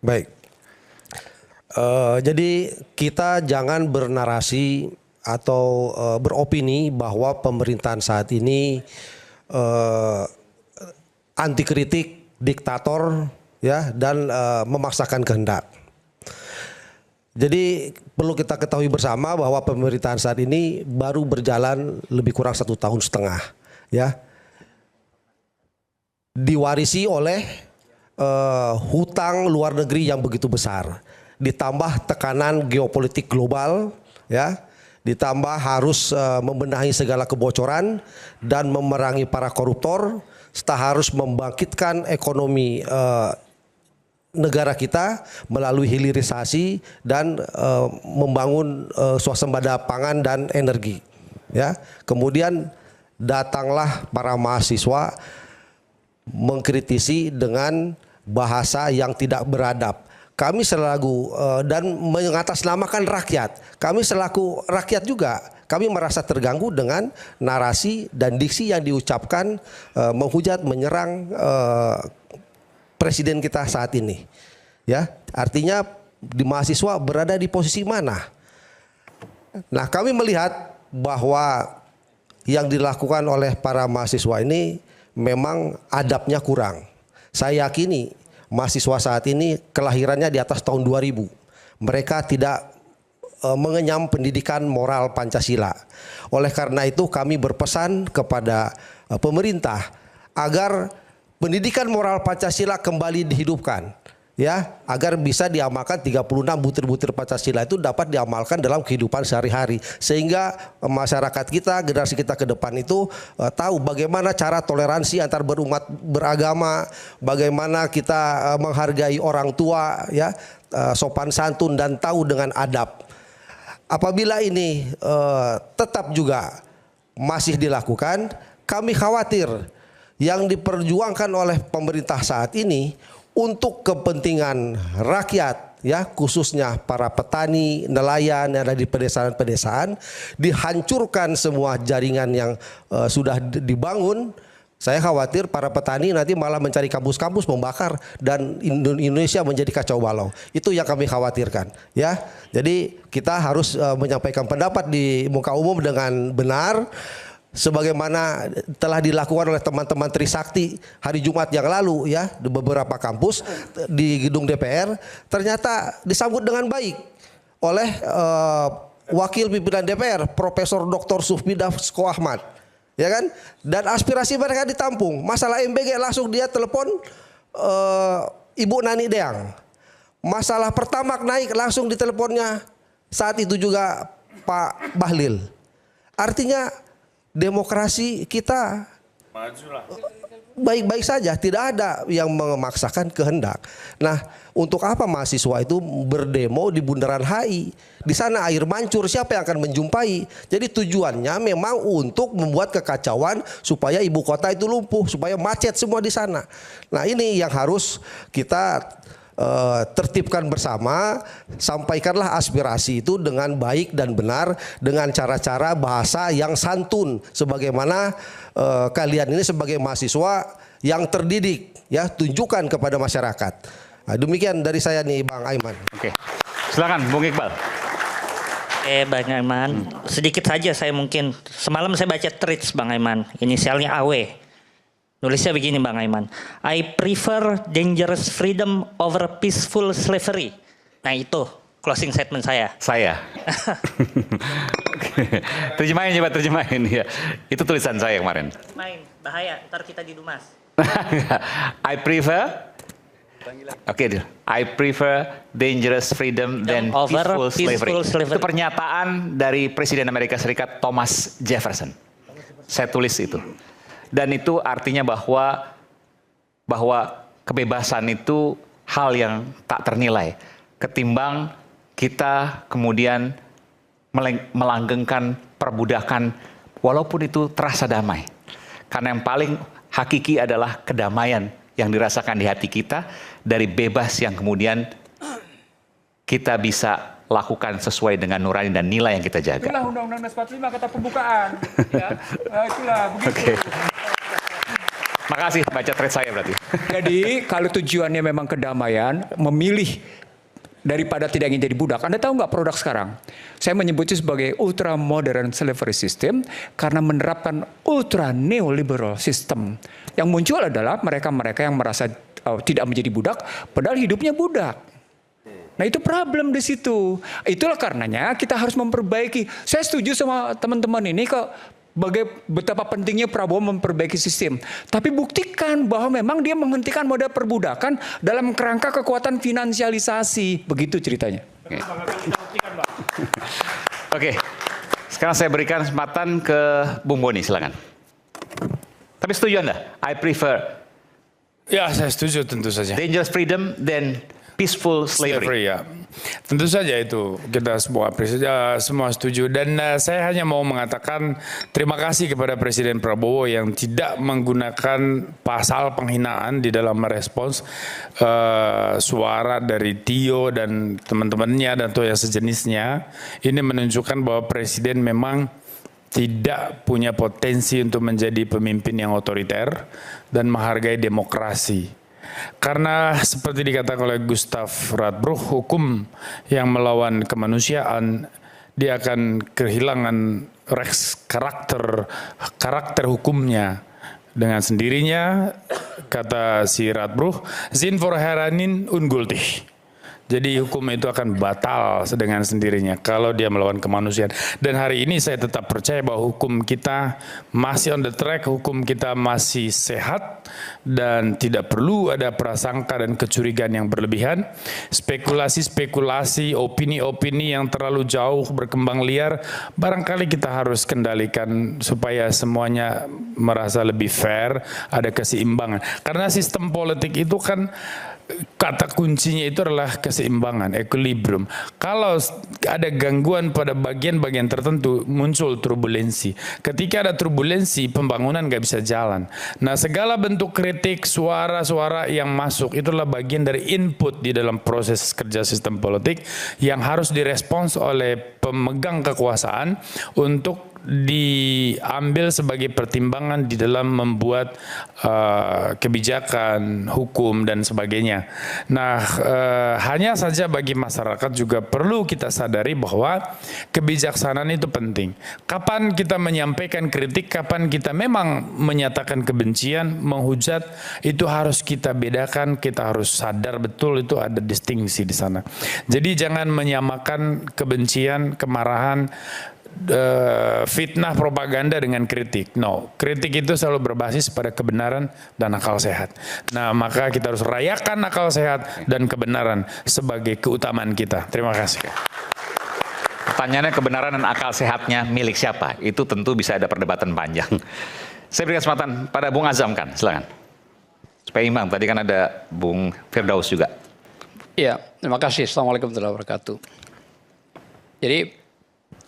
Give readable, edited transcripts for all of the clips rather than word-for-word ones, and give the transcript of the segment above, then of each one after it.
Baik. Jadi kita jangan bernarasi atau beropini bahwa pemerintahan saat ini anti kritik, diktator, ya, dan memaksakan kehendak. Jadi perlu kita ketahui bersama bahwa pemerintahan saat ini baru berjalan lebih kurang 1,5 tahun, ya, diwarisi oleh hutang luar negeri yang begitu besar, ditambah tekanan geopolitik global, ya, ditambah harus membenahi segala kebocoran dan memerangi para koruptor, serta harus membangkitkan ekonomi negara kita melalui hilirisasi dan membangun swasembada pangan dan energi, ya. Kemudian datanglah para mahasiswa mengkritisi dengan bahasa yang tidak beradab. Kami selaku dan mengatasnamakan rakyat. Kami selaku rakyat juga, kami merasa terganggu dengan narasi dan diksi yang diucapkan menghujat, menyerang presiden kita saat ini, ya. Artinya di mahasiswa berada di posisi mana? Nah, kami melihat bahwa yang dilakukan oleh para mahasiswa ini memang adabnya kurang. Saya yakini mahasiswa saat ini kelahirannya di atas tahun 2000. Mereka tidak mengenyam pendidikan moral Pancasila. Oleh karena itu kami berpesan kepada pemerintah agar pendidikan moral Pancasila kembali dihidupkan, ya, agar bisa diamalkan 36 butir-butir Pancasila itu dapat diamalkan dalam kehidupan sehari-hari, sehingga masyarakat kita, generasi kita ke depan itu tahu bagaimana cara toleransi antar berumat beragama, bagaimana kita menghargai orang tua, ya, sopan santun dan tahu dengan adab. Apabila ini tetap juga masih dilakukan, kami khawatir yang diperjuangkan oleh pemerintah saat ini untuk kepentingan rakyat, ya, khususnya para petani, nelayan yang ada di pedesaan-pedesaan, dihancurkan semua jaringan yang sudah dibangun. Saya khawatir para petani nanti malah mencari kampus-kampus, membakar, dan Indonesia menjadi kacau balau. Itu yang kami khawatirkan, ya. Jadi kita harus menyampaikan pendapat di muka umum dengan benar, sebagaimana telah dilakukan oleh teman-teman Trisakti hari Jumat yang lalu, ya, di beberapa kampus di gedung DPR, ternyata disambut dengan baik oleh wakil pimpinan DPR Profesor Dr. Sufmi Dasko Ahmad, ya kan, dan aspirasi mereka ditampung. Masalah MBG langsung dia telepon Ibu Nani Deang. Masalah Pertamak naik langsung diteleponnya saat itu juga Pak Bahlil. Artinya demokrasi kita baik-baik saja, tidak ada yang memaksakan kehendak. Nah, untuk apa mahasiswa itu berdemo di Bundaran HI? Di sana air mancur, siapa yang akan menjumpai? Jadi tujuannya memang untuk membuat kekacauan supaya ibu kota itu lumpuh, supaya macet semua di sana. Nah, ini yang harus kita tertibkan bersama, sampaikanlah aspirasi itu dengan baik dan benar, dengan cara-cara bahasa yang santun, sebagaimana kalian ini sebagai mahasiswa yang terdidik, ya, tunjukkan kepada masyarakat. Nah, demikian dari saya nih, Bang Aiman. Oke, silakan Bung Iqbal. Bang Aiman, sedikit saja saya mungkin, semalam saya baca tweets Bang Aiman, inisialnya AW. Nulisnya begini Bang Aiman, I prefer dangerous freedom over peaceful slavery. Nah itu closing statement saya. Terjemahin, coba terjemahin, ya. Itu tulisan saya kemarin. Main, bahaya, ntar kita di Dumas. I prefer, I prefer dangerous freedom than peaceful slavery. Itu pernyataan dari Presiden Amerika Serikat Thomas Jefferson. Saya tulis itu. Dan itu artinya bahwa kebebasan itu hal yang tak ternilai ketimbang kita kemudian melanggengkan perbudakan walaupun itu terasa damai. Karena yang paling hakiki adalah kedamaian yang dirasakan di hati kita dari bebas yang kemudian kita bisa lakukan sesuai dengan nurani dan nilai yang kita jaga. Itulah Undang-Undang 45 kata pembukaan. Ya, itulah begitu. Okay. Makasih baca thread saya berarti. Jadi kalau tujuannya memang kedamaian, memilih daripada tidak ingin jadi budak. Anda tahu nggak produk sekarang? Saya menyebutnya sebagai ultra modern slavery system karena menerapkan ultra neoliberal system. Yang muncul adalah mereka-mereka yang merasa tidak menjadi budak, padahal hidupnya budak. Nah itu problem di situ. Itulah karenanya kita harus memperbaiki. Saya setuju sama teman-teman ini kok. Betapa pentingnya Prabowo memperbaiki sistem. Tapi buktikan bahwa memang dia menghentikan model perbudakan dalam kerangka kekuatan finansialisasi. Begitu ceritanya. Oke. Sekarang saya berikan kesempatan ke Bung Boni, silakan. Tapi setuju Anda? I prefer. Ya, saya setuju tentu saja. Dangerous freedom than peaceful slavery. Ya. Tentu saja itu kita semua setuju dan saya hanya mau mengatakan terima kasih kepada Presiden Prabowo yang tidak menggunakan pasal penghinaan di dalam merespons suara dari Tio dan teman-temannya dan atau yang sejenisnya. Ini menunjukkan bahwa Presiden memang tidak punya potensi untuk menjadi pemimpin yang otoriter dan menghargai demokrasi. Karena seperti dikatakan oleh Gustav Radbruch, hukum yang melawan kemanusiaan, dia akan kehilangan karakter hukumnya. Dengan sendirinya, kata si Radbruch, Sinn voor herhaling ongültig. Jadi hukum itu akan batal dengan sendirinya kalau dia melawan kemanusiaan. Dan hari ini saya tetap percaya bahwa hukum kita masih on the track, hukum kita masih sehat dan tidak perlu ada prasangka dan kecurigaan yang berlebihan. Spekulasi-spekulasi, opini-opini yang terlalu jauh berkembang liar, barangkali kita harus kendalikan supaya semuanya merasa lebih fair, ada keseimbangan. Karena sistem politik itu kan kata kuncinya itu adalah keseimbangan, equilibrium. Kalau ada gangguan pada bagian-bagian tertentu, muncul turbulensi. Ketika ada turbulensi, pembangunan nggak bisa jalan. Nah, segala bentuk kritik, suara-suara yang masuk, itulah bagian dari input di dalam proses kerja sistem politik yang harus direspons oleh pemegang kekuasaan untuk diambil sebagai pertimbangan di dalam membuat kebijakan, hukum dan sebagainya. Nah, hanya saja bagi masyarakat juga perlu kita sadari bahwa kebijaksanaan itu penting. Kapan kita menyampaikan kritik, kapan kita memang menyatakan kebencian, menghujat, itu harus kita bedakan, kita harus sadar betul itu ada distingsi di sana. Jadi jangan menyamakan kebencian, kemarahan, fitnah, propaganda dengan kritik. No, kritik itu selalu berbasis pada kebenaran dan akal sehat. Nah, maka kita harus rayakan akal sehat dan kebenaran sebagai keutamaan kita. Terima kasih. Pertanyaannya kebenaran dan akal sehatnya milik siapa? Itu tentu bisa ada perdebatan panjang. Saya berikan kesempatan pada Bung Azam kan, silakan. Supaya imbang, tadi kan ada Bung Firdaus juga. Iya, terima kasih. Assalamualaikum warahmatullahi wabarakatuh. Jadi,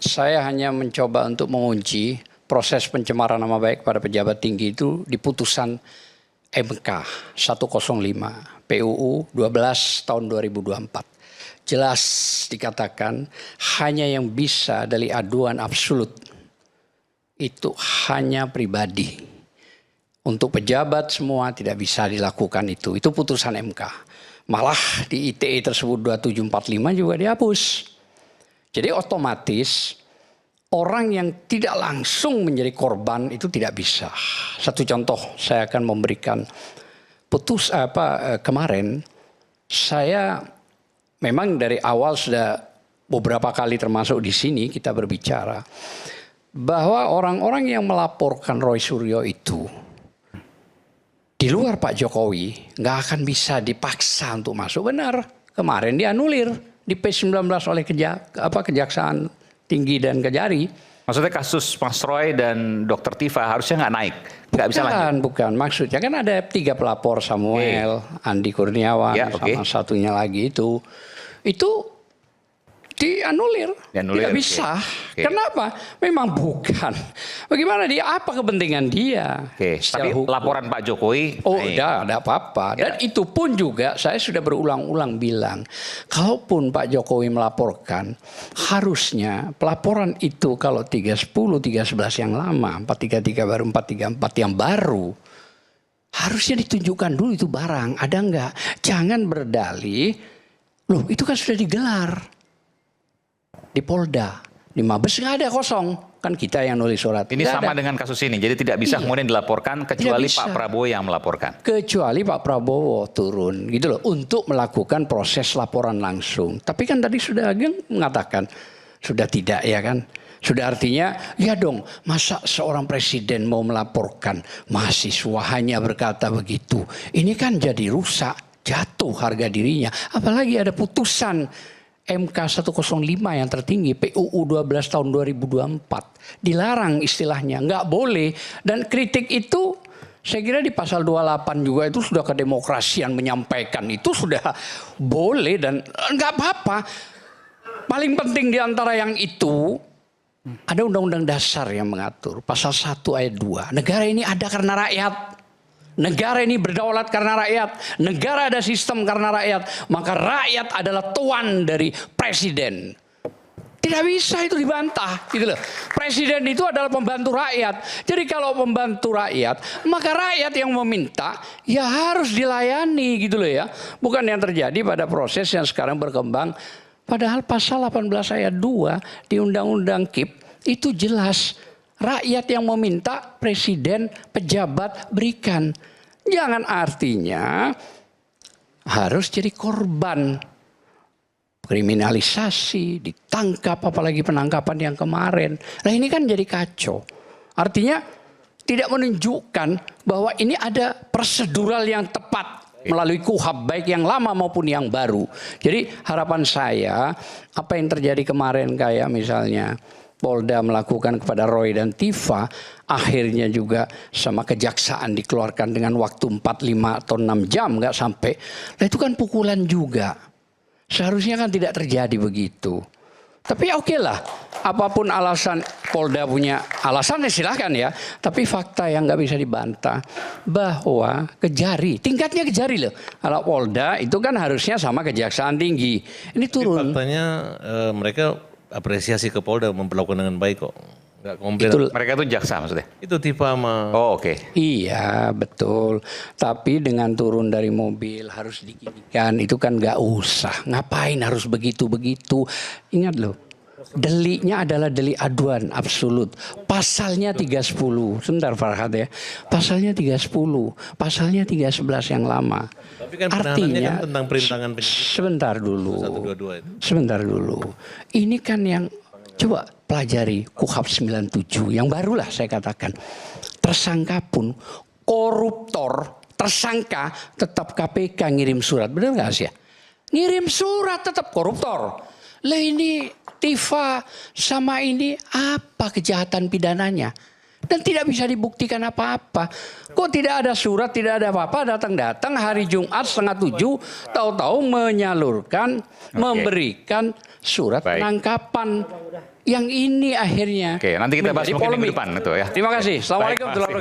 saya hanya mencoba untuk mengunci proses pencemaran nama baik pada pejabat tinggi itu di putusan MK 105 PUU 12 tahun 2024. Jelas dikatakan hanya yang bisa dari aduan absolut itu hanya pribadi. Untuk pejabat semua tidak bisa dilakukan itu. Itu putusan MK. Malah di ITE tersebut 2745 juga dihapus. Jadi otomatis orang yang tidak langsung menjadi korban itu tidak bisa. Satu contoh saya akan memberikan kemarin saya memang dari awal sudah beberapa kali termasuk di sini kita berbicara bahwa orang-orang yang melaporkan Roy Suryo itu di luar Pak Jokowi nggak akan bisa dipaksa untuk masuk. Benar, kemarin dianulir di P19 oleh Kejaksaan Tinggi dan Kejari. Maksudnya kasus Mas Roy dan Dr. Tifa harusnya nggak naik, nggak bisa lanjut. Bukan, maksudnya kan ada 3 pelapor, Samuel, Andi Kurniawan, sama satunya lagi itu dianulir, tidak bisa. Kenapa? Memang bukan. Bagaimana dia? Apa kepentingan dia? Tapi laporan Pak Jokowi. Oh, udah ada apa-apa. Dan itu pun juga saya sudah berulang-ulang bilang, kalaupun Pak Jokowi melaporkan, harusnya pelaporan itu kalau 310, 311 yang lama, 433 baru 434 yang baru, harusnya ditunjukkan dulu itu barang, ada nggak? Jangan berdalih, loh itu kan sudah digelar di Polda, di Mabes nggak ada, kosong. Kan kita yang nulis surat. Ini sama dengan kasus ini, jadi tidak bisa kemudian dilaporkan kecuali bisa. Pak Prabowo yang melaporkan. Kecuali Pak Prabowo turun gitu loh untuk melakukan proses laporan langsung. Tapi kan tadi sudah Ageng mengatakan sudah tidak, ya kan? Sudah artinya ya dong, masa seorang presiden mau melaporkan mahasiswa hanya berkata begitu. Ini kan jadi rusak, jatuh harga dirinya. Apalagi ada putusan MK 105 yang tertinggi, PUU 12 tahun 2024. Dilarang istilahnya, nggak boleh. Dan kritik itu saya kira di pasal 28 juga itu sudah kedemokrasian menyampaikan. Itu sudah boleh dan nggak apa-apa. Paling penting di antara yang itu, ada undang-undang dasar yang mengatur. Pasal 1 ayat 2. Negara ini ada karena rakyat. Negara ini berdaulat karena rakyat. Negara ada sistem karena rakyat. Maka rakyat adalah tuan dari presiden. Tidak bisa itu dibantah, gitu loh. Presiden itu adalah pembantu rakyat. Jadi kalau pembantu rakyat, maka rakyat yang meminta ya harus dilayani, gitu loh ya. Bukan yang terjadi pada proses yang sekarang berkembang. Padahal pasal 18 ayat 2 di Undang-Undang KIP itu jelas. Rakyat yang meminta, presiden, pejabat berikan. Jangan artinya harus jadi korban kriminalisasi, ditangkap, apalagi penangkapan yang kemarin. Nah ini kan jadi kacau. Artinya tidak menunjukkan bahwa ini ada prosedural yang tepat melalui KUHAP baik yang lama maupun yang baru. Jadi harapan saya apa yang terjadi kemarin kayak misalnya Polda melakukan kepada Roy dan Tifa, akhirnya juga sama kejaksaan dikeluarkan dengan waktu 4, 5 atau 6 jam, nggak sampai. Nah itu kan pukulan juga. Seharusnya kan tidak terjadi begitu. Tapi oke lah, apapun alasan Polda punya alasannya silahkan ya. Tapi fakta yang nggak bisa dibantah bahwa Kejari, tingkatnya Kejari loh. Kalau Polda itu kan harusnya sama Kejaksaan Tinggi. Ini turun. Tapi faktanya mereka apresiasi ke Polda memperlakukan dengan baik kok. Nggak komplain. Mereka itu jaksa maksudnya? Itu Tifa sama... Oh oke. Iya betul. Tapi dengan turun dari mobil harus diginikan itu kan nggak usah. Ngapain harus begitu-begitu. Ingat loh. Deliknya adalah delik aduan absolut. Pasalnya 310. Sebentar Farhad ya. Pasalnya 310. Pasalnya 311 yang lama. Tapi kan penahanannya kan tentang perintangan penyidik. Sebentar dulu. 122 itu. Sebentar dulu. Ini kan yang coba pelajari KUHAP 97 yang barulah saya katakan. Tersangka pun koruptor, tersangka tetap KPK ngirim surat. Benar nggak sih ya? Ngirim surat tetap koruptor. Lah ini Tifa sama ini apa kejahatan pidananya? Dan tidak bisa dibuktikan apa-apa. Kok tidak ada surat, tidak ada apa-apa, datang-datang hari Jumat 6:30, tahu-tahu menyalurkan, memberikan surat penangkapan. Yang ini akhirnya. Oke, nanti kita bahas mungkin minggu depan itu ya. Terima kasih. Assalamualaikum warahmatullahi wabarakatuh.